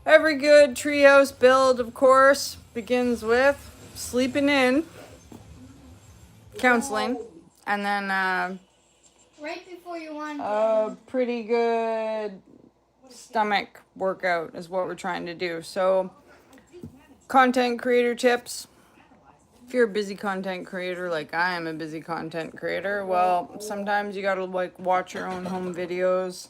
Every good treehouse build, of course, begins with sleeping in, counseling, and then Right before you want a pretty good stomach workout is what we're trying to do. So, content creator tips. If you're a busy content creator, like I am a busy content creator, well, sometimes you gotta like watch your own home videos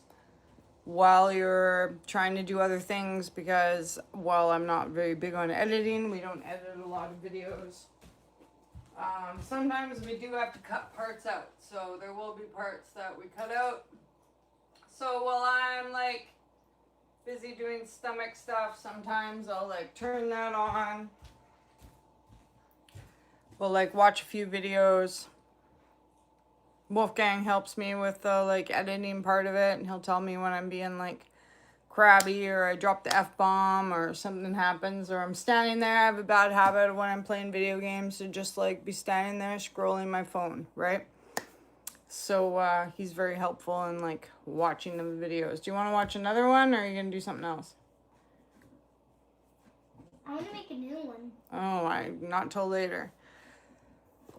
while you're trying to do other things, because while I'm not very big on editing, we don't edit a lot of videos. Sometimes we do have to cut parts out, so there will be parts that we cut out. So while I'm like busy doing stomach stuff, sometimes I'll like turn that on. We'll like watch a few videos. Wolfgang helps me with the like editing part of it, and he'll tell me when I'm being like crabby or I drop the F-bomb or something happens or I'm standing there. I have a bad habit when I'm playing video games to just like be standing there scrolling my phone, right? So he's very helpful in like watching the videos. Do you want to watch another one, or are you gonna do something else? I want to make a new one. Oh, not till later.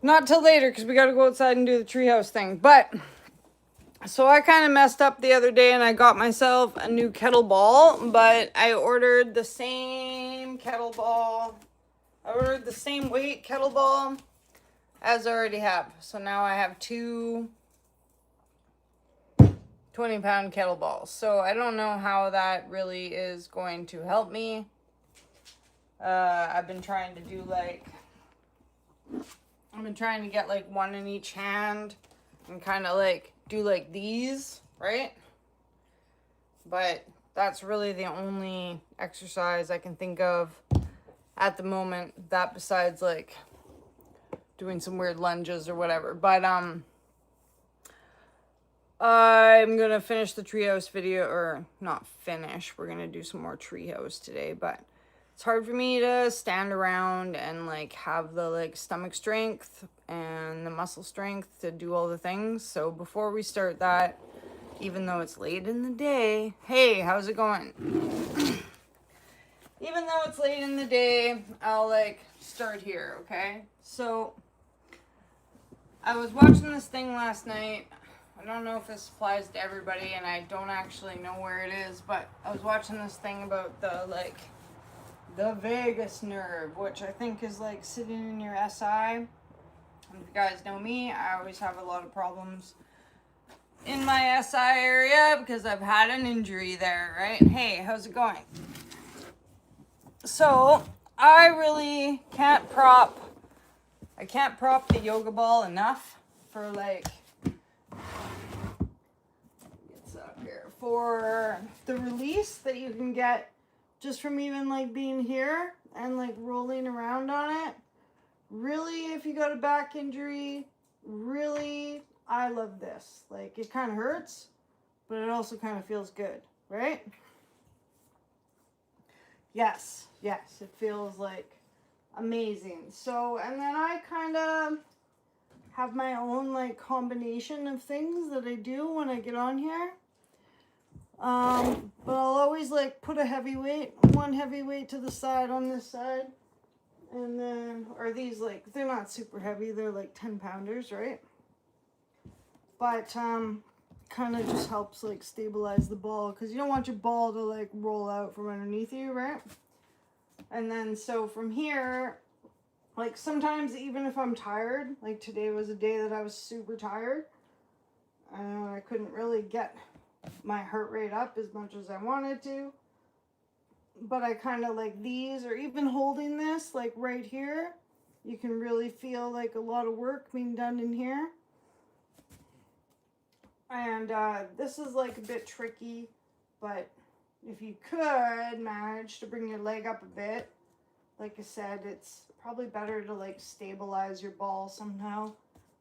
Not till later, because we got to go outside and do the treehouse thing. But so I kind of messed up the other day and I got myself a new kettlebell, but I ordered the same kettlebell. I ordered the same weight kettlebell as I already have. So now I have two 20-pound kettlebells. So I don't know how that really is going to help me. I've been trying to do like, I've been trying to get like one in each hand and kind of like do like these, right? But that's really the only exercise I can think of at the moment, that besides like doing some weird lunges or whatever. But I'm gonna finish the treehouse video, or not finish, we're gonna do some more treehouse today, but it's hard for me to stand around and like have the like stomach strength and the muscle strength to do all the things. So before we start that, even though it's late in the day, hey, how's it going? Even though it's late in the day, I'll like start here, okay? So I was watching this thing last night. I don't know if this applies to everybody, and I don't actually know where it is, but I was watching this thing about the like the vagus nerve, which I think is like sitting in your SI. And if you guys know me, I always have a lot of problems in my SI area because I've had an injury there, right? Hey, how's it going? So I really can't prop the yoga ball enough for like, it's up here, for the release that you can get just from even like being here and like rolling around on it. Really, if you got a back injury, really, I love this. Like, it kind of hurts, but it also kind of feels good, right? Yes, it feels like amazing. So, and then I kind of have my own like combination of things that I do when I get on here. But I'll always like put a heavy weight, one heavy weight to the side on this side. And then, or these like, they're not super heavy, they're like 10-pounders, right? But kind of just helps like stabilize the ball, because you don't want your ball to like roll out from underneath you, right? And then so from here, like sometimes even if I'm tired, like today was a day that I was super tired, I couldn't really get my heart rate up as much as I wanted to, but I kind of like these, or even holding this like right here, you can really feel like a lot of work being done in here. And this is like a bit tricky, but if you could manage to bring your leg up a bit, like I said, it's probably better to like stabilize your ball somehow.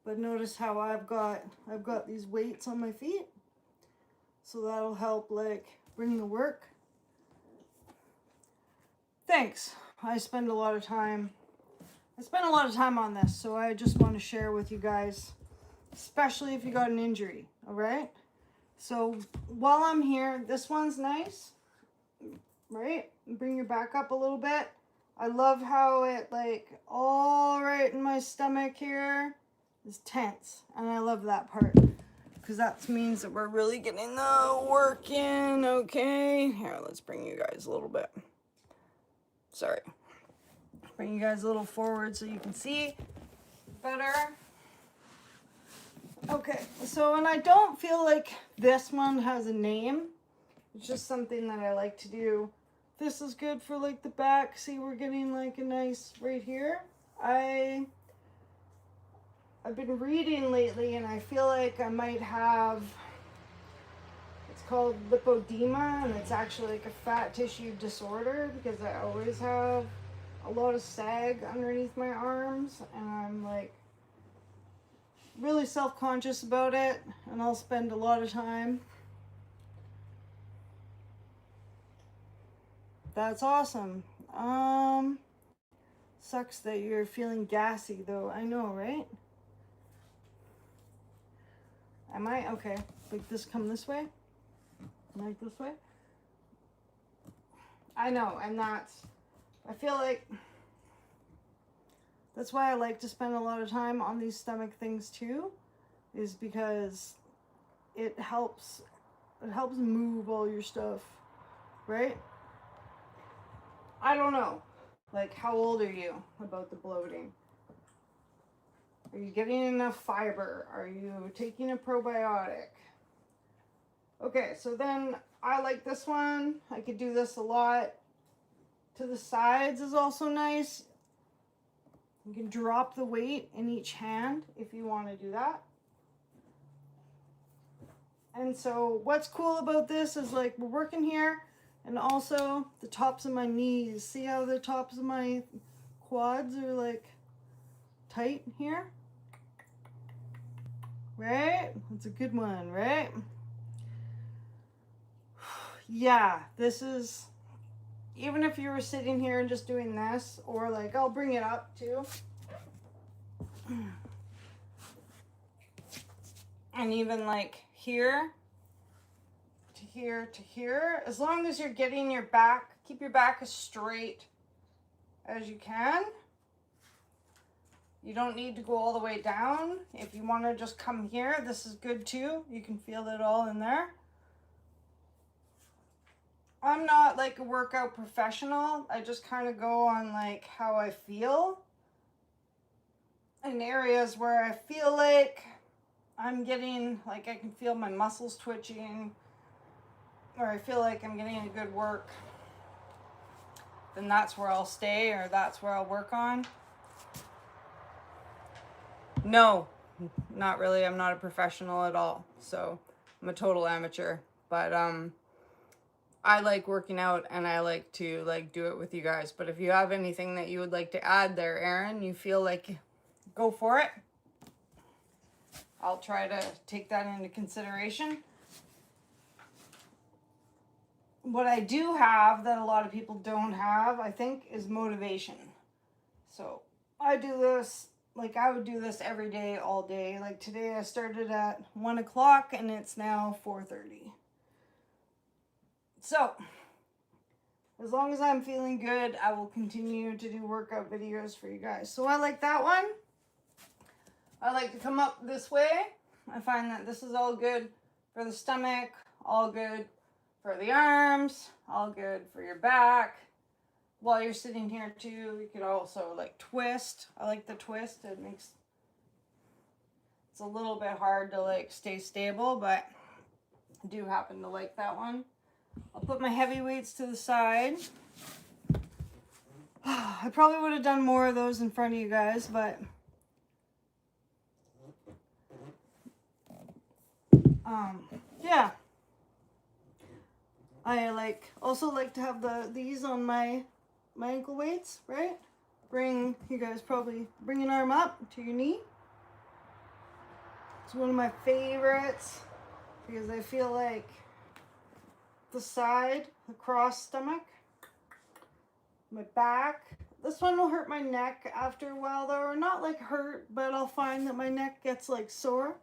But notice how I've got these weights on my feet, so that'll help like bring the work. Thanks. I spend a lot of time on this, so I just want to share with you guys, especially if you got an injury, all right? So while I'm here, this one's nice, right? and bring your back up a little bit. I love how it, like, all right in my stomach here is tense. And I love that part. Because that means that we're really getting the work in, okay? Here, let's bring you guys a little bit. Sorry. Bring you guys a little forward so you can see better. Okay, so and I don't feel like this one has a name. It's just something that I like to do. This is good for like the back. See, we're getting like a nice right here. I've been reading lately and I feel like I might have, it's called lipodema, and it's actually like a fat tissue disorder because I always have a lot of sag underneath my arms and I'm like really self-conscious about it, and I'll spend a lot of time. That's awesome. Sucks that you're feeling gassy though. I know, right? Am I? Okay. Like this, come this way? Like this way? I know, and I feel like that's why I like to spend a lot of time on these stomach things too, is because it helps move all your stuff, right? I don't know. Like, how old are you about the bloating? Are you getting enough fiber? Are you taking a probiotic? Okay, so then I like this one. I could do this a lot. To the sides is also nice. You can drop the weight in each hand if you want to do that. And so what's cool about this is like we're working here, and also the tops of my knees. See how the tops of my quads are like tight here? Right? That's a good one, right? Yeah, this is, even if you were sitting here and just doing this, or like, I'll bring it up too. And even like here to here to here, as long as you're getting your back, keep your back as straight as you can. You don't need to go all the way down. If you want to just come here, this is good too. You can feel it all in there. I'm not like a workout professional. I just kind of go on like how I feel. In areas where I feel like I'm getting, like I can feel my muscles twitching, or I feel like I'm getting a good work, then that's where I'll stay, or that's where I'll work on. No, not really. I'm not a professional at all. So I'm a total amateur, but I like working out and I like to like do it with you guys. But if you have anything that you would like to add there, Erin, you feel like, go for it. I'll try to take that into consideration. What I do have that a lot of people don't have, I think, is motivation. So I do this, like I would do this every day, all day. Like today I started at 1 o'clock and it's now 4:30. So as long as I'm feeling good, I will continue to do workout videos for you guys. So I like that one. I like to come up this way. I find that this is all good for the stomach, all good for the arms, all good for your back. While you're sitting here too, you could also like twist. I like the twist. It's a little bit hard to like stay stable, but I do happen to like that one. I'll put my heavy weights to the side. I probably would have done more of those in front of you guys, but yeah. I also like to have these on my ankle weights, right? You guys probably bring an arm up to your knee. It's one of my favorites because I feel like the side, the cross stomach, my back. This one will hurt my neck after a while though, or not like hurt, but I'll find that my neck gets like sore.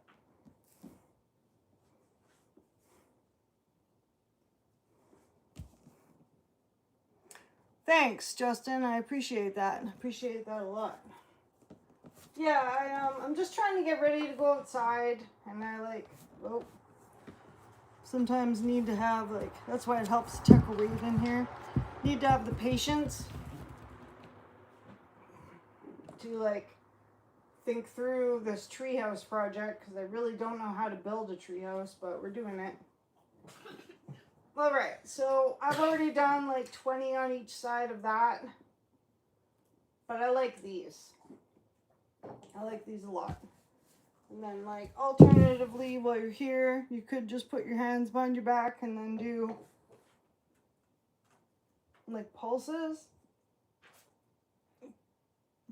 Thanks, Justin. I appreciate that. Appreciate that a lot. Yeah, I'm just trying to get ready to go outside, and I like, oh, sometimes need to have like, that's why it helps to tuck a weight in here. Need to have the patience to like think through this treehouse project, because I really don't know how to build a treehouse, but we're doing it. All right, so I've already done like 20 on each side of that, but I like these. I like these a lot. And then like alternatively, while you're here, you could just put your hands behind your back and then do like pulses.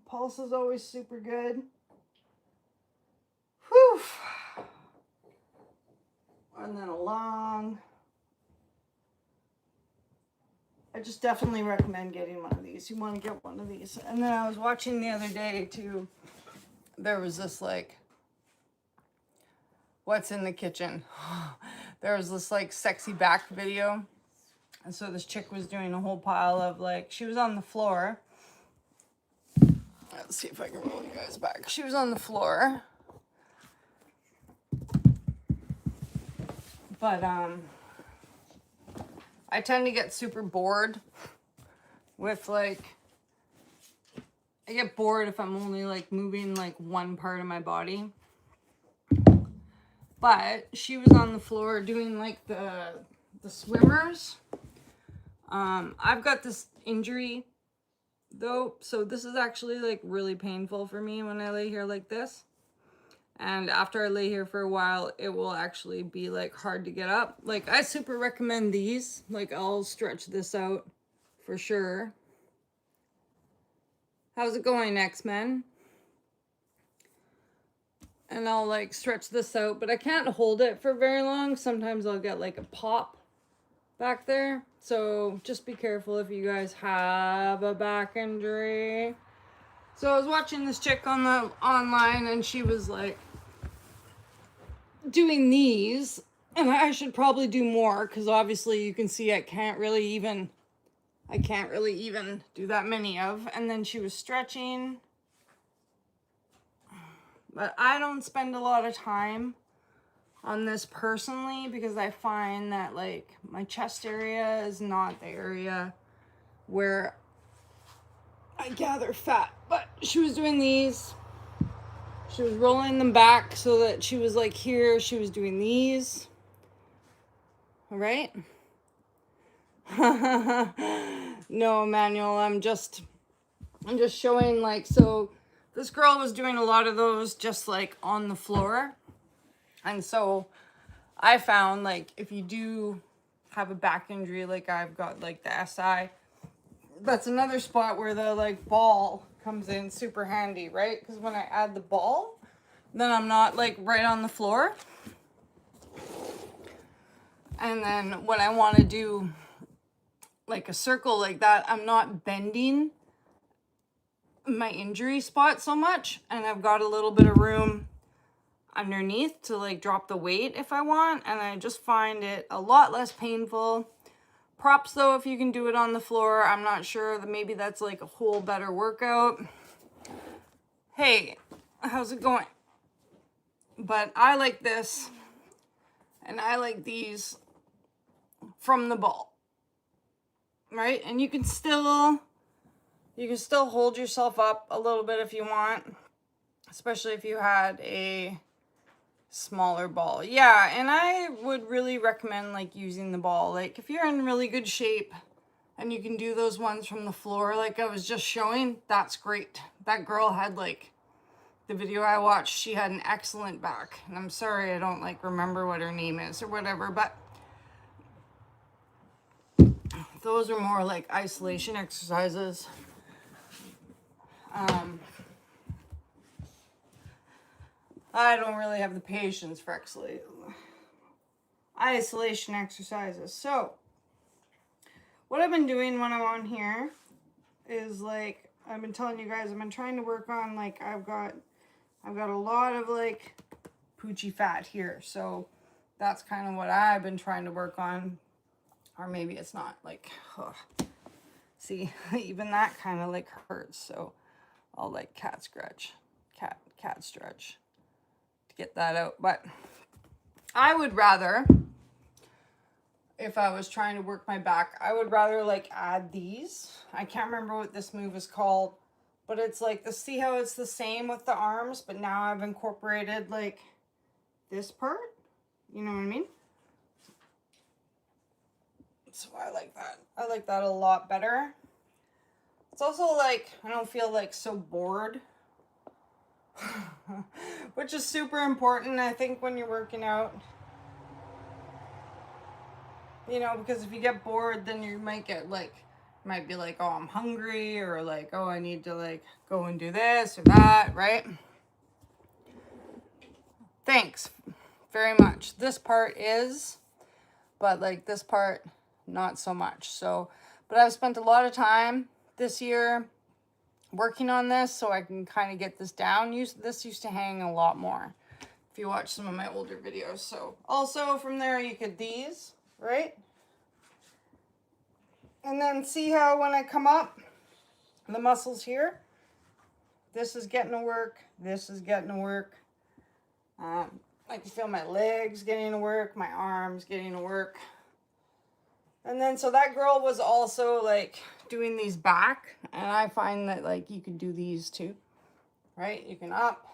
Pulse is always super good. Whew. And then a long. I just definitely recommend getting one of these. You want to get one of these. And then I was watching the other day too. There was this like, what's in the kitchen? There was this like sexy back video. And so this chick was doing a whole pile of like, she was on the floor. Let's see if I can roll you guys back. She was on the floor. But I tend to get super bored with like, I get bored if I'm only like moving like one part of my body. But she was on the floor doing like the swimmers. I've got this injury though, so this is actually like really painful for me when I lay here like this. And after I lay here for a while, it will actually be like hard to get up. Like I super recommend these. Like I'll stretch this out for sure. How's it going, X-Men? And I'll like stretch this out, but I can't hold it for very long. Sometimes I'll get like a pop back there. So just be careful if you guys have a back injury. So I was watching this chick on the online, and she was like doing these, and I should probably do more, because obviously you can see I can't really even do that many of. And then she was stretching, but I don't spend a lot of time on this personally, because I find that like my chest area is not the area where I gather fat. But she was doing these. She was rolling them back so that she was like here. She was doing these. All right. No, Emmanuel, I'm just showing like, so this girl was doing a lot of those just like on the floor. And so I found like if you do have a back injury, like I've got like the SI, that's another spot where the like ball comes in super handy, right? Because when I add the ball, then I'm not like right on the floor. And then when I want to do like a circle like that, I'm not bending my injury spot so much, and I've got a little bit of room underneath to like drop the weight if I want, and I just find it a lot less painful. Props though if you can do it on the floor. I'm not sure, that maybe that's like a whole better workout. Hey, how's it going? But I like this, and I like these from the ball, right? And you can still hold yourself up a little bit if you want, especially if you had a smaller ball. Yeah, and I would really recommend like using the ball. Like if you're in really good shape and you can do those ones from the floor like I was just showing, that's great. That girl had like, the video I watched, she had an excellent back. And I'm sorry I don't like remember what her name is or whatever, but those are more like isolation exercises. I don't really have the patience for isolation exercises. So what I've been doing when I'm on here is like, I've been telling you guys, I've been trying to work on like, I've got a lot of like poochie fat here. So that's kind of what I've been trying to work on. Or maybe it's not like, see, even that kind of like hurts. So I'll like cat stretch to get that out. But I would rather, if I was trying to work my back, I would rather like add these. I can't remember what this move is called, but it's like, see how it's the same with the arms, but now I've incorporated like this part. You know what I mean? So I like that. I like that a lot better. It's also like, I don't feel like so bored, which is super important, I think, when you're working out. You know, because if you get bored, then you might get like, might be like, oh, I'm hungry, or like, oh, I need to like go and do this or that, right? Thanks very much. This part is, but like this part, not so much. So, but I've spent a lot of time this year working on this so I can kind of get this down. This used to hang a lot more if you watch some of my older videos. So also from there you could these, right? And then see how when I come up, the muscles here, this is getting to work, this is getting to work. I can feel my legs getting to work, my arms getting to work. And then, so that girl was also like doing these back, and I find that like you can do these too, right? You can up.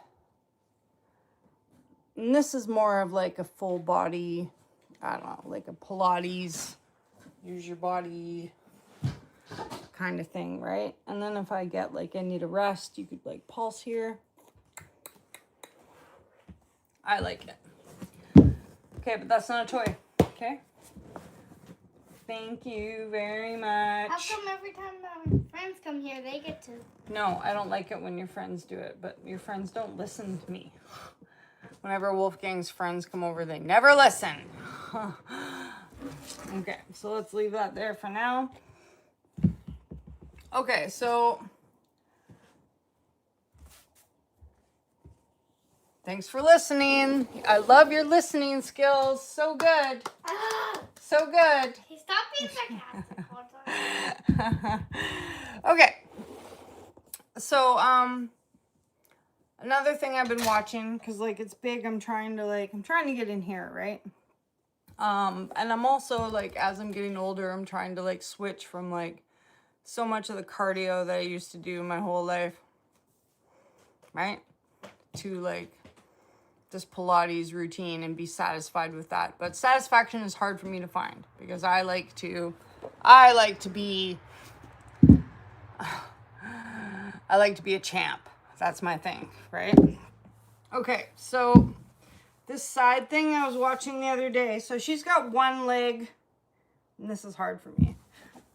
And this is more of like a full body, I don't know, like a Pilates, use your body kind of thing, right? And then if I get like I need a rest, you could like pulse here. I like it. Okay, but that's not a toy, okay? Thank you very much. How come every time my friends come here, they get to? No, I don't like it when your friends do it, but your friends don't listen to me. Whenever Wolfgang's friends come over, they never listen. Okay, so let's leave that there for now. Okay, so thanks for listening. I love your listening skills. So good. So good. Hey, stop being sarcastic all the time. Okay. So, another thing I've been watching, because like it's big, I'm trying to get in here, right? And I'm also like, as I'm getting older, I'm trying to like switch from like so much of the cardio that I used to do my whole life, right? To like this Pilates routine and be satisfied with that. But satisfaction is hard for me to find because I like to be a champ. That's my thing, right? Okay, so this side thing I was watching the other day. So she's got one leg, and this is hard for me.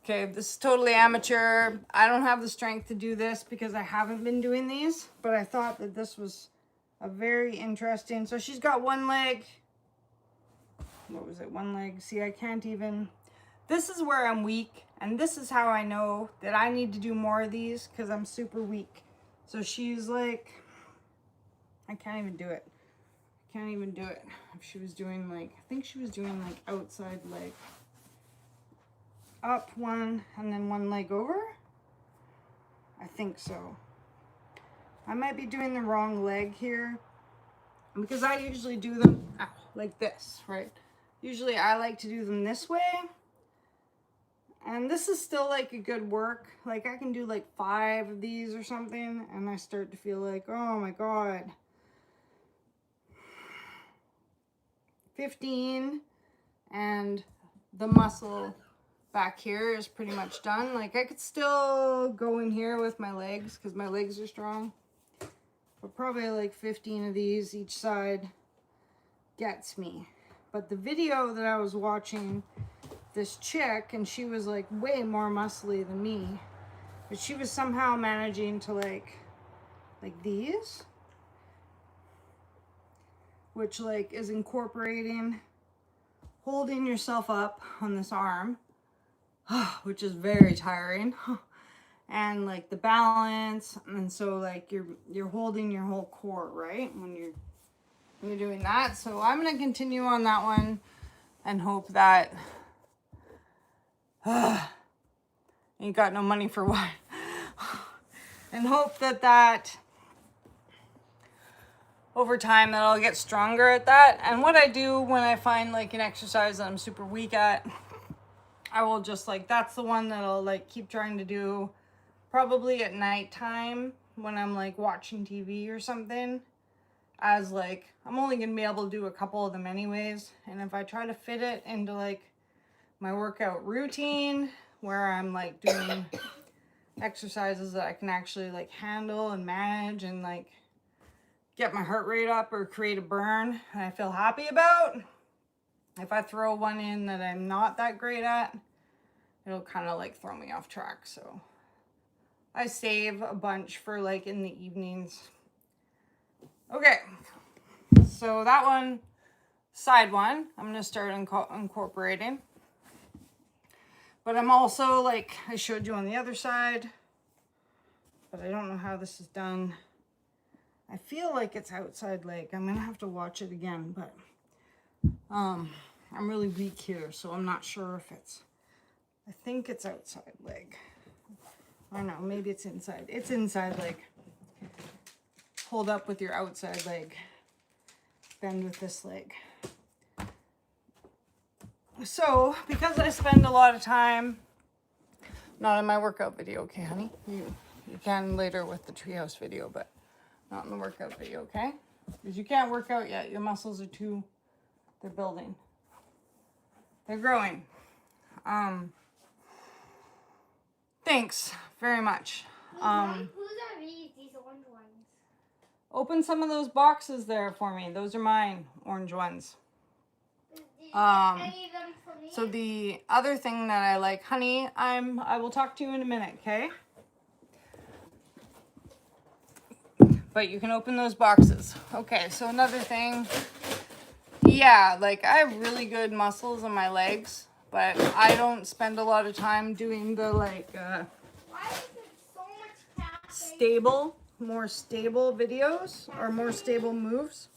Okay, this is totally amateur. I don't have the strength to do this because I haven't been doing these, but I thought that this was a very interesting. So she's got one leg. What was it? One leg. See, I can't even. This is where I'm weak, and this is how I know that I need to do more of these because I'm super weak. So she's like, I can't even do it. I can't even do it. If she was doing like, I think she was doing like outside leg. Up one, and then one leg over. I think so. I might be doing the wrong leg here because I usually do them like this, right? Usually I like to do them this way. And this is still like a good work. Like I can do like 5 of these or something, and I start to feel like, oh my God. 15, and the muscle back here is pretty much done. Like I could still go in here with my legs because my legs are strong. But probably like 15 of these each side gets me. But the video that I was watching, this chick, and she was like way more muscly than me, but she was somehow managing to like these, which like is incorporating holding yourself up on this arm, which is very tiring, and like the balance, and so like you're holding your whole core, right, when you're doing that. So I'm gonna continue on that one and hope that ain't got no money for what. And hope that over time that I'll get stronger at that. And what I do when I find like an exercise that I'm super weak at, I will just like, that's the one that I'll like keep trying to do probably at nighttime when I'm like watching TV or something, as like, I'm only gonna be able to do a couple of them anyways. And if I try to fit it into like my workout routine where I'm like doing exercises that I can actually like handle and manage and like get my heart rate up or create a burn and I feel happy about, if I throw one in that I'm not that great at, it'll kind of like throw me off track. So I save a bunch for like in the evenings. Okay, so that one, side one, I'm gonna start incorporating. But I'm also like, I showed you on the other side, but I don't know how this is done. I feel like it's outside leg. I'm gonna have to watch it again, but I'm really weak here, so I'm not sure if it's, I think it's outside leg. I don't know, maybe it's inside. It's inside leg. Hold up with your outside leg. Bend with this leg. So, because I spend a lot of time, not in my workout video, okay, honey? You can later with the treehouse video, but not in the workout video, okay? Because you can't work out yet. Your muscles are too, they're building. They're growing. Thanks very much. Whose are these orange ones? Open some of those boxes there for me. Those are mine, orange ones. Did you get any of them for me? So the other thing that I like, honey, I will talk to you in a minute, okay? But you can open those boxes. Okay, so another thing. Yeah, like I have really good muscles in my legs, but I don't spend a lot of time doing the like Why is it so much stable, more stable videos or more stable moves.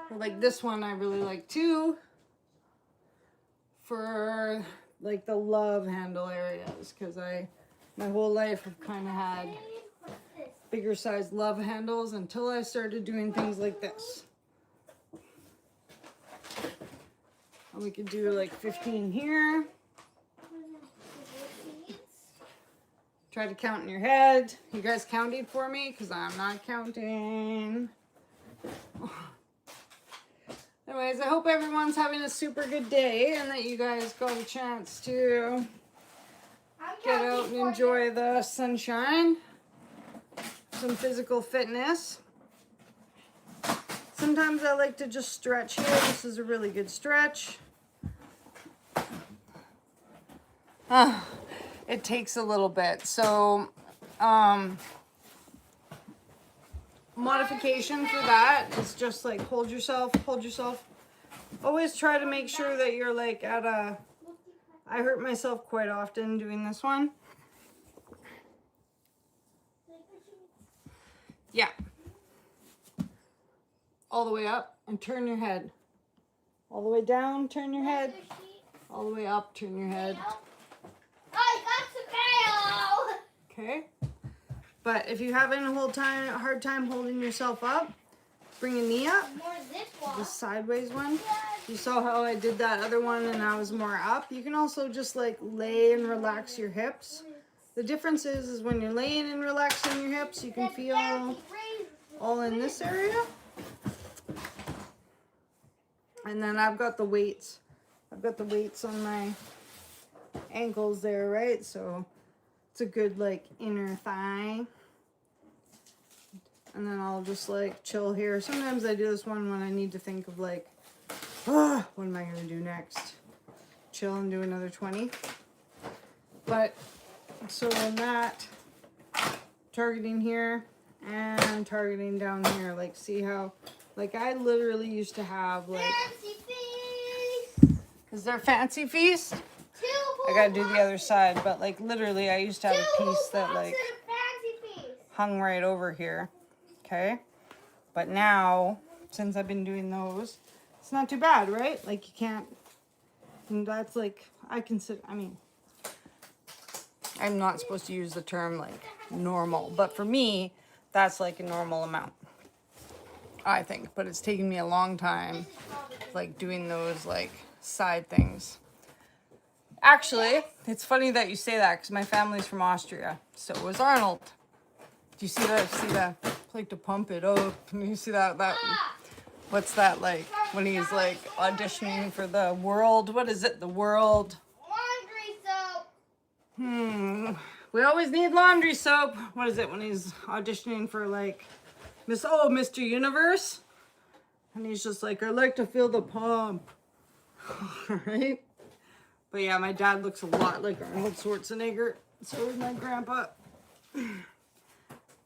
Like this one I really like too, for like the love handle areas, because my whole life have kind of had bigger size love handles until I started doing things like this. And we could do like 15 here. Try to count in your head. You guys counted for me because I'm not counting. Anyways, I hope everyone's having a super good day and that you guys got a chance to get out and enjoy the sunshine. Some physical fitness. Sometimes I like to just stretch here. This is a really good stretch. It takes a little bit. So, modification for that is just like hold yourself. Always try to make sure that you're like at a, I hurt myself quite often doing this one. Yeah. All the way up and turn your head. All the way down, turn your head. All the way up, turn your head. I got some mayo! Okay. But if you're having a hard time holding yourself up, bring a knee up. More zip The sideways one. You saw how I did that other one and I was more up. You can also just like lay and relax your hips. The difference is when you're laying and relaxing your hips, you can feel all in this area. And then I've got the weights. I've got the weights on my ankles there, right? So it's a good like inner thigh. And then I'll just like chill here. Sometimes I do this one when I need to think of like, what am I gonna do next? Chill and do another 20. But so in that, targeting here and targeting down here, like see how, like I literally used to have like, Fancy feast! is there fancy feast? I gotta do the other side, but like literally I used to have a piece that like hung right over here, okay? But now, since I've been doing those, it's not too bad, right? Like you can't, and that's like, I consider, I mean, I'm not supposed to use the term like normal, but for me, that's like a normal amount, I think. But it's taken me a long time, like doing those like side things. Actually, it's funny that you say that because my family's from Austria. So was Arnold. Do you see that? See that? I like to pump it up. Can you see that? What's that like when he's like auditioning for the world? What is it? The world. Laundry soap. We always need laundry soap. What is it when he's auditioning for like Mr. Universe? And he's just like, I like to feel the pump. Right? But yeah, my dad looks a lot like Arnold Schwarzenegger. So does my grandpa.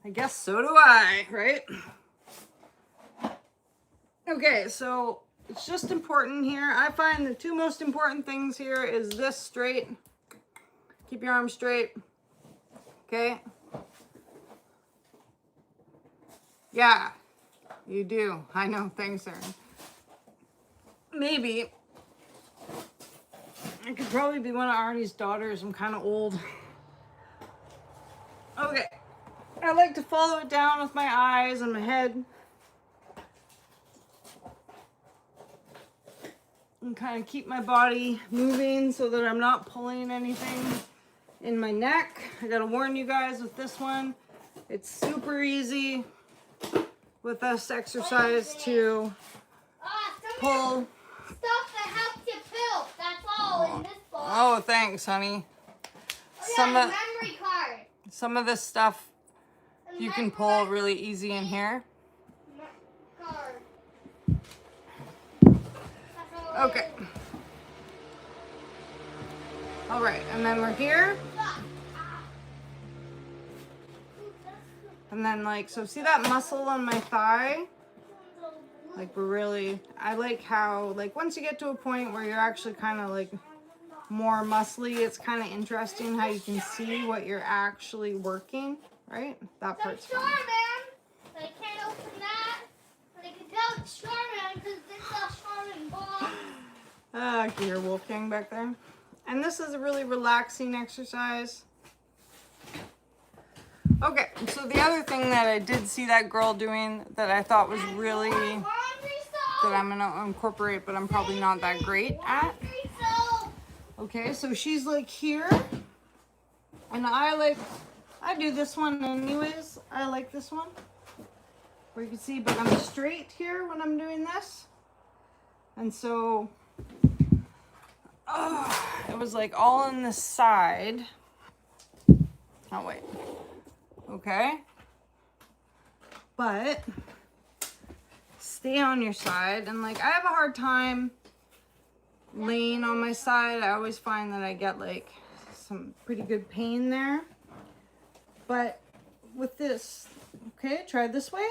I guess so do I, right? Okay, so it's just important here. I find the two most important things here is this straight. Keep your arms straight. Okay? Yeah, you do. I know. Thanks, Erin. Maybe. I could probably be one of Arnie's daughters. I'm kind of old. Okay. I like to follow it down with my eyes and my head. And kind of keep my body moving so that I'm not pulling anything in my neck. I gotta warn you guys with this one. It's super easy with this exercise to pull. Stuff that helps you poop. That's all in this box. Oh, thanks, honey. Memory card. Some of this stuff you can pull really easy in here. Card. Okay. All right, and then we're here. And then like, so see that muscle on my thigh? Like we're really, I like how, like once you get to a point where you're actually kind of like more muscly, it's kind of interesting how you can see what you're actually working, right? That part's fun. I can't open that, but I can tell it's Charmin because this is a Charmin ball. I can hear Wolfgang back there. And this is a really relaxing exercise. Okay, so the other thing that I did see that girl doing that I thought was really, that I'm gonna incorporate, but I'm probably not that great at. Okay, so she's like here, and I do this one anyways. I like this one, where you can see, but I'm straight here when I'm doing this. And so, it was like all on the side. Oh, wait. Okay. But stay on your side. And like, I have a hard time laying on my side. I always find that I get like some pretty good pain there. But with this, okay, try this way.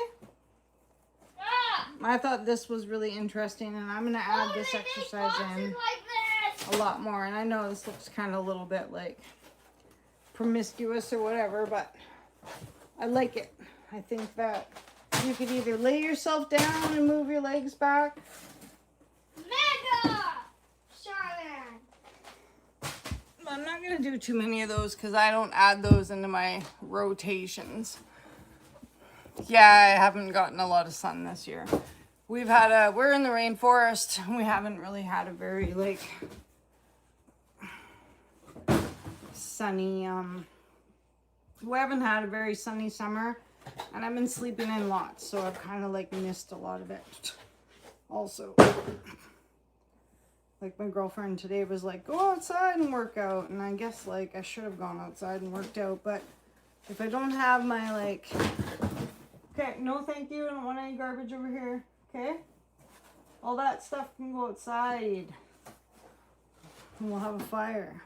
I thought this was really interesting, and I'm going to add this exercise in a lot more. And I know this looks kind of a little bit like promiscuous or whatever, but I like it. I think that you could either lay yourself down and move your legs back. Mega! Charmin! I'm not going to do too many of those because I don't add those into my rotations. Yeah, I haven't gotten a lot of sun this year. We're in the rainforest, and we haven't really had a very like sunny, we haven't had a very sunny summer, and I've been sleeping in lots, so I've kind of like missed a lot of it. Also, like my girlfriend today was like, go outside and work out, and I guess like I should have gone outside and worked out, but if I don't have my like, okay, no thank you, I don't want any garbage over here, okay? All that stuff can go outside, and we'll have a fire.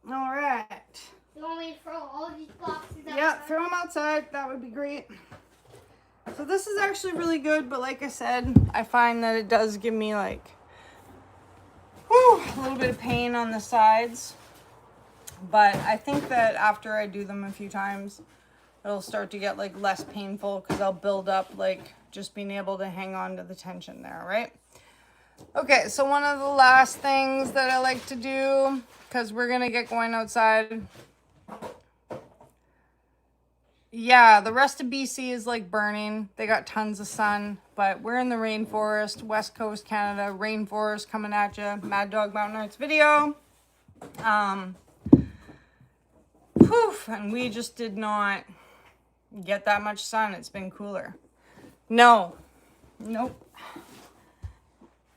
All right. You want me to throw all these boxes outside? Yeah, throw them outside. That would be great. So this is actually really good, but like I said, I find that it does give me like a little bit of pain on the sides. But I think that after I do them a few times, it'll start to get like less painful because I'll build up like just being able to hang on to the tension there, right? Okay, so one of the last things that I like to do, because we're going to get going outside. Yeah, the rest of BC is like burning. They got tons of sun, but we're in the rainforest, West Coast Canada, rainforest coming at you. Maddogmountainarts video. Poof, and we just did not get that much sun. It's been cooler. No. Nope.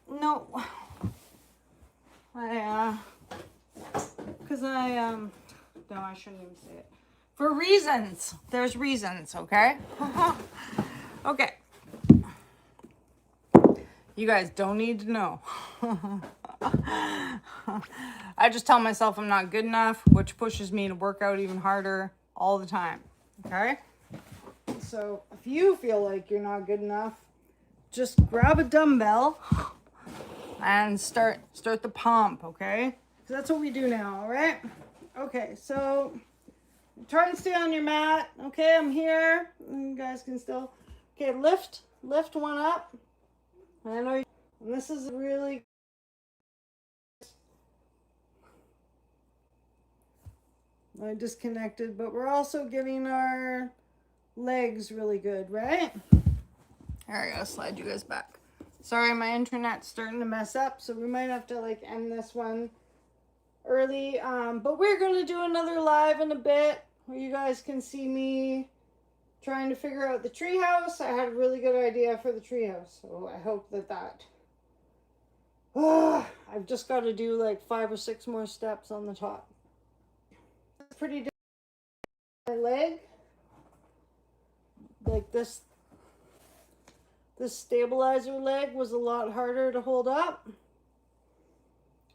No. Because no, I shouldn't even say it. For reasons. There's reasons, okay? Okay. You guys don't need to know. I just tell myself I'm not good enough, which pushes me to work out even harder all the time, okay? So if you feel like you're not good enough, just grab a dumbbell and start the pump, okay? So that's what we do now, all right? Okay, so try and stay on your mat. Okay, I'm here. You guys can still. Okay, lift one up. I know. And this is really. I disconnected, but we're also getting our legs really good, right? All right, I'll slide you guys back. Sorry, my internet's starting to mess up, so we might have to like end this one early. But we're gonna do another live in a bit where you guys can see me trying to figure out the treehouse. I had a really good idea for the treehouse, so I hope that. I've just got to do like 5 or 6 more steps on the top. It's pretty different. My leg, like this stabilizer leg was a lot harder to hold up.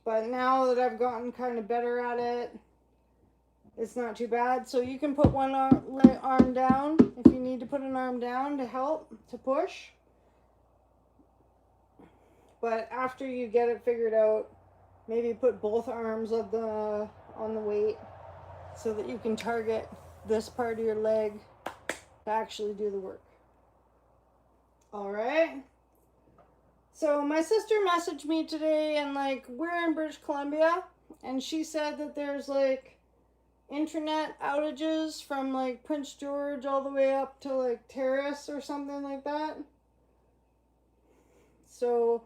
But now that I've gotten kind of better at it, it's not too bad. So you can put one arm down if you need to put an arm down to help, to push. But after you get it figured out, maybe put both arms on the weight so that you can target this part of your leg to actually do the work. All right. So my sister messaged me today, and like we're in British Columbia, and she said that there's like internet outages from like Prince George all the way up to like Terrace or something like that. So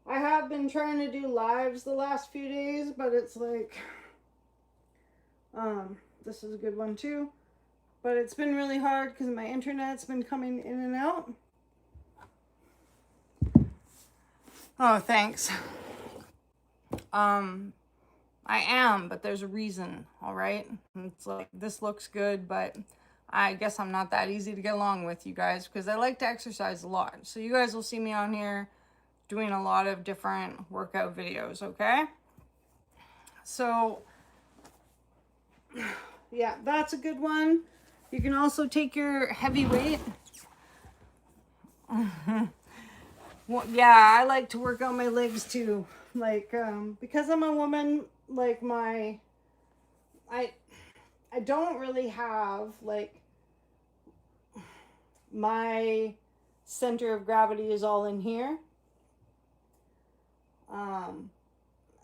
I have been trying to do lives the last few days, but it's like this is a good one too, but it's been really hard because my internet's been coming in and out. Oh, thanks. I am, but there's a reason, all right? It's like, this looks good, but I guess I'm not that easy to get along with, you guys, because I like to exercise a lot. So you guys will see me on here doing a lot of different workout videos, okay? So, yeah, that's a good one. You can also take your heavy weight. Well, yeah, I like to work on my legs too. Like, because I'm a woman, like I don't really have, like, my center of gravity is all in here.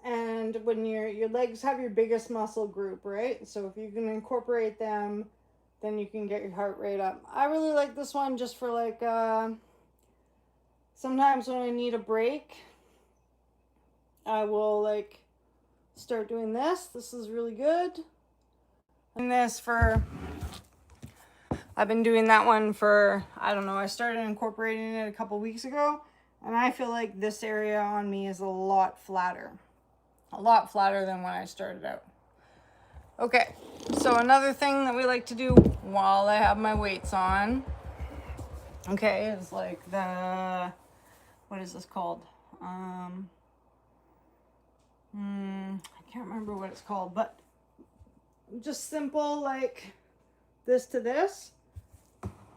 And when your legs have your biggest muscle group, right? So if you can incorporate them, then you can get your heart rate up. I really like this one just for like, sometimes when I need a break, I will like start doing this. This is really good. And this I've been doing that one for, I don't know, I started incorporating it a couple weeks ago, and I feel like this area on me is a lot flatter than when I started out. Okay, so another thing that we like to do while I have my weights on, okay, is like what is this called? I can't remember what it's called, but just simple like this to this.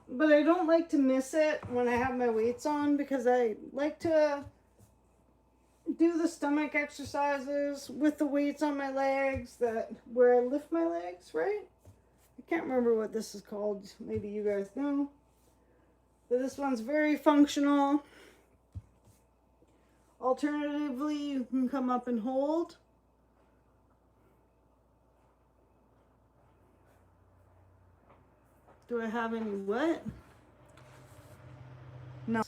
But I don't like to miss it when I have my weights on, because I like to do the stomach exercises with the weights on my legs, where I lift my legs, right? I can't remember what this is called. Maybe you guys know. But this one's very functional. Alternatively, you can come up and hold. Do I have any what? No.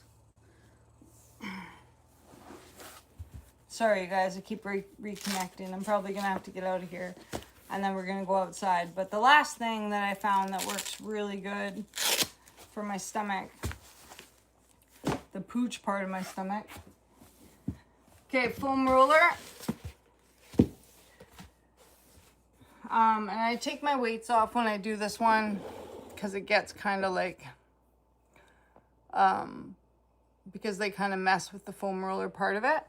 Sorry, guys. I keep reconnecting. I'm probably going to have to get out of here. And then we're going to go outside. But the last thing that I found that works really good for my stomach, the pooch part of my stomach. Okay, foam roller. And I take my weights off when I do this one because it gets kind of like, because they kind of mess with the foam roller part of it.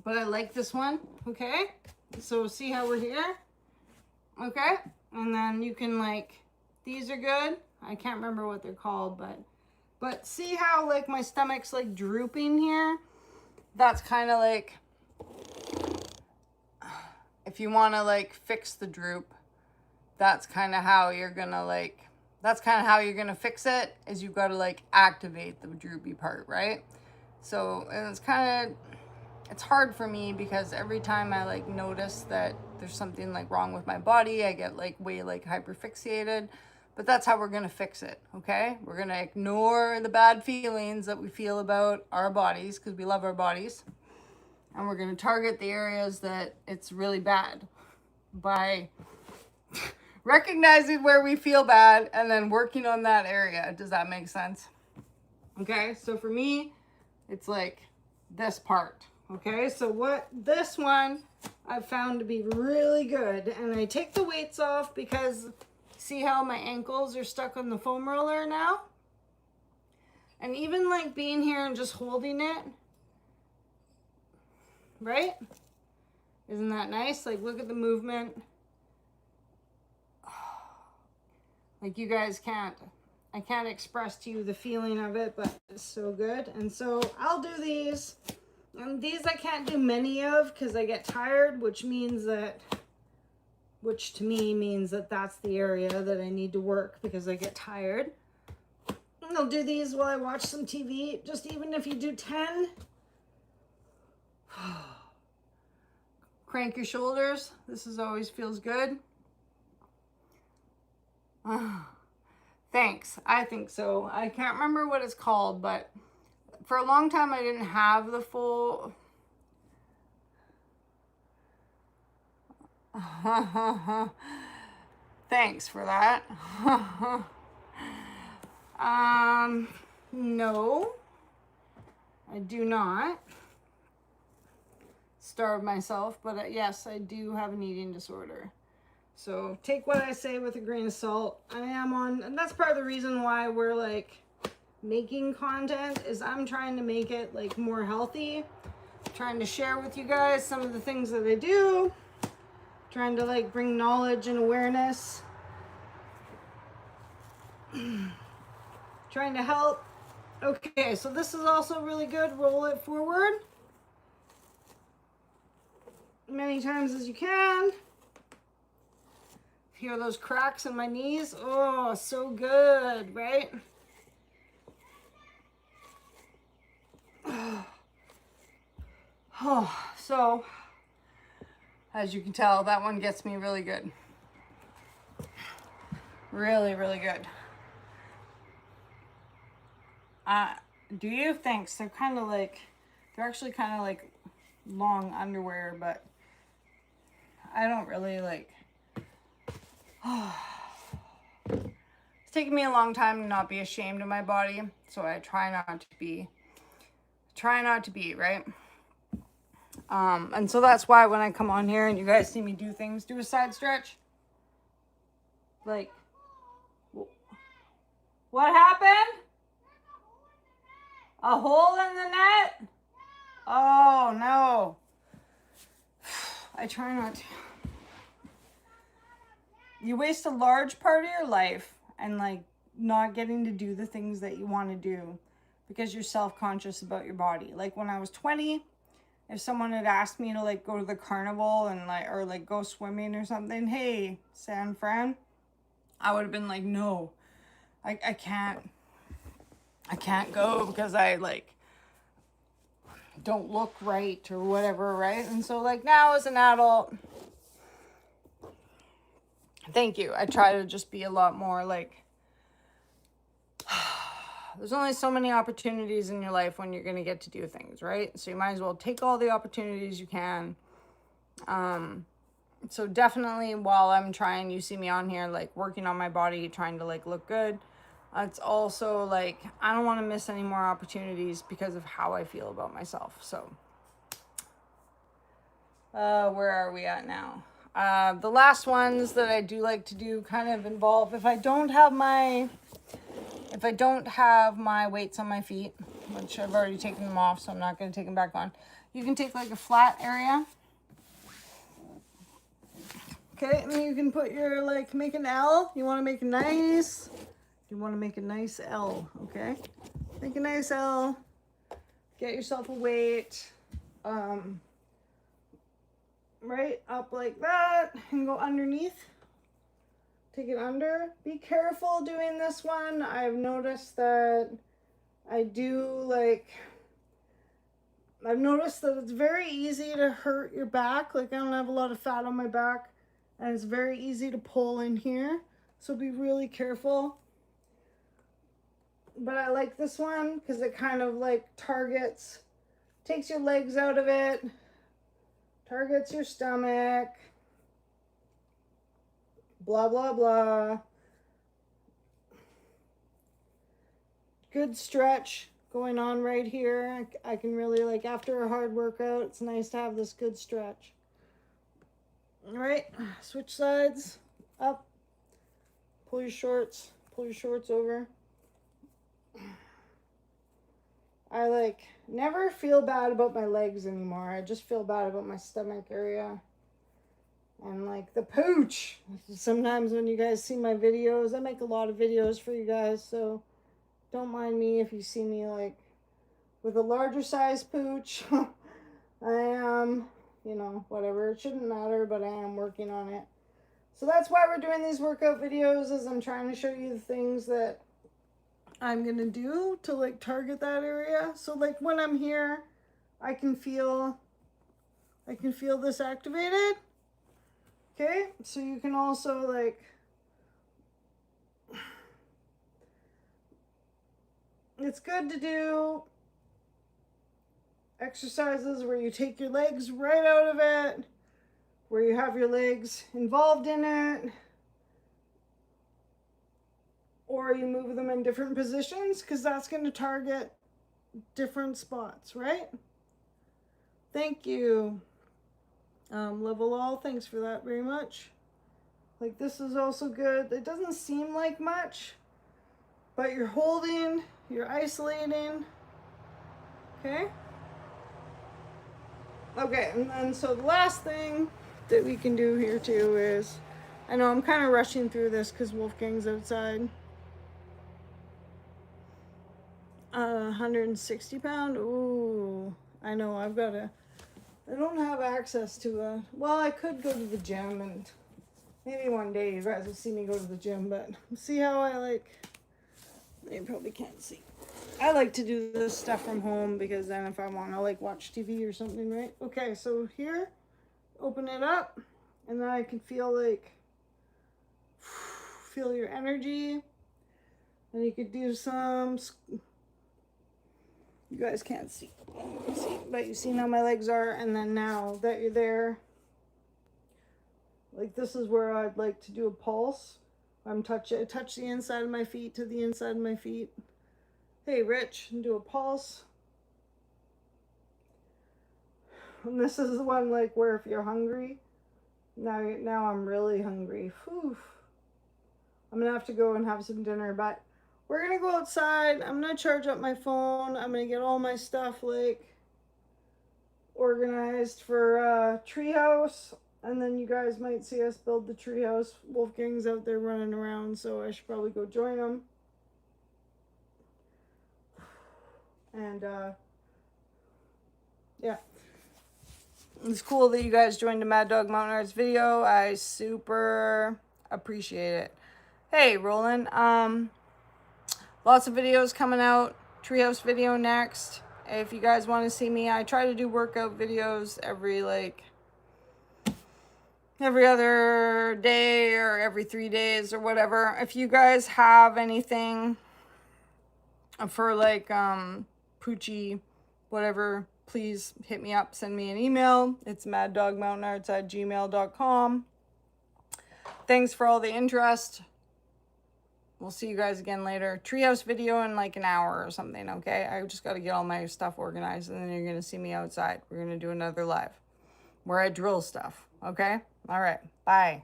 But I like this one, okay? So see how we're here? Okay? And then you can like, these are good. I can't remember what they're called, but see how like my stomach's like drooping here? That's kind of like, if you want to like fix the droop, that's kind of how you're gonna like, that's kind of how you're gonna fix it, is you've got to like activate the droopy part, right? So, and it's kind of, it's hard for me because every time I like notice that there's something like wrong with my body, I get like way like hyperfixated. But that's how we're gonna fix it, okay? We're gonna ignore the bad feelings that we feel about our bodies, because we love our bodies. And we're gonna target the areas that it's really bad by recognizing where we feel bad and then working on that area. Does that make sense? Okay, so for me, it's like this part. Okay, so what this one I've found to be really good, and I take the weights off because see how my ankles are stuck on the foam roller now? And even like being here and just holding it, right? Isn't that nice? Like look at the movement. Like you guys I can't express to you the feeling of it, but it's so good. And so I'll do these. And these I can't do many of because I get tired, which to me means that that's the area that I need to work because I get tired. And I'll do these while I watch some TV. Just even if you do 10. Crank your shoulders. This always feels good. Thanks. I think so. I can't remember what it's called, but for a long time I didn't have the full... Thanks for that. No, I do not starve myself, but yes, I do have an eating disorder. So take what I say with a grain of salt. I am on, and that's part of the reason why we're like making content, is I'm trying to make it like more healthy, trying to share with you guys some of the things that I do, trying to like bring knowledge and awareness, trying to help. Okay, so this is also really good. Roll it forward many times as you can. Hear those cracks in my knees? Oh, so good, right? Oh, so as you can tell, that one gets me really good. Really, really good. Do you? Thanks. They're kind of like, they're actually kind of like long underwear, but I don't really like. It's taken me a long time to not be ashamed of my body, so I try not to be, right? And so that's why when I come on here and you guys see me do things, do a side stretch. Like, what happened? A hole in the net? Oh, no. I try not to. You waste a large part of your life and like not getting to do the things that you want to do because you're self-conscious about your body. Like when I was 20, if someone had asked me to like go to the carnival and like, or like go swimming or something, hey, San Fran, I would have been like, no, I can't go because I like, don't look right or whatever, right? And so like now as an adult, thank you, I try to just be a lot more like, there's only so many opportunities in your life when you're going to get to do things, right? So you might as well take all the opportunities you can. So definitely while I'm trying, you see me on here, like working on my body, trying to like look good. It's also like, I don't want to miss any more opportunities because of how I feel about myself. So, where are we at now? The last ones that I do like to do kind of involve, if I don't have my weights on my feet, which I've already taken them off, so I'm not going to take them back on. You can take like a flat area. Okay, and you can put your, like, make an L. You want to make a nice, L, okay? Make a nice L. Get yourself a weight. Right up like that, and go underneath. Take it under. Be careful doing this one. I've noticed that I've noticed that it's very easy to hurt your back. Like, I don't have a lot of fat on my back, and it's very easy to pull in here. So be really careful. But I like this one because it kind of like takes your legs out of it, targets your stomach, blah, blah, blah. Good stretch going on right here. I can really, like, after a hard workout, it's nice to have this good stretch. All right, switch sides, up, pull your shorts over. I like never feel bad about my legs anymore. I just feel bad about my stomach area and like the pooch. Sometimes when you guys see my videos, I make a lot of videos for you guys, so don't mind me if you see me like with a larger size pooch. I am, you know, whatever. It shouldn't matter, but I am working on it. So that's why we're doing these workout videos, is I'm trying to show you the things that I'm gonna do to like target that area. So like when I'm here, I can feel this activated. Okay, so you can also like it's good to do exercises where you take your legs right out of it, where you have your legs involved in it, or you move them in different positions, because that's going to target different spots, right? Thank you. Level all, thanks for that very much. Like this is also good. It doesn't seem like much, but you're holding, you're isolating. Okay? Okay, and then so the last thing that we can do here too is, I know I'm kind of rushing through this because Wolfgang's outside. 160 pound. Ooh, I know I don't have access to well, I could go to the gym, and maybe one day you guys will see me go to the gym, but see how you probably can't see. I like to do this stuff from home because then if I want to like watch TV or something, right? Okay, so here, open it up, and then I can feel your energy, and you could do some. You guys can't see, but you see how my legs are, and then now that you're there, like this is where I'd like to do a pulse. Touch the inside of my feet to the inside of my feet. Hey, Rich, and do a pulse. And this is the one like where if you're hungry, now I'm really hungry. Whew. I'm gonna have to go and have some dinner, but we're gonna go outside. I'm gonna charge up my phone. I'm gonna get all my stuff like organized for treehouse, and then you guys might see us build the treehouse. Wolfgang's out there running around, so I should probably go join him. And yeah, it's cool that you guys joined the Maddogmountainarts video. I super appreciate it. Hey, Roland. Lots of videos coming out. Treehouse video next. if you guys want to see me. I try to do workout videos every other day or every 3 days or whatever. If you guys have anything for like Poochie, whatever, please hit me up, send me an email. It's maddogmountainarts@gmail.com. Thanks for all the interest. We'll see you guys again later. Treehouse video in like an hour or something, okay? I just got to get all my stuff organized, and then you're going to see me outside. We're going to do another live where I drill stuff, okay? All right. Bye.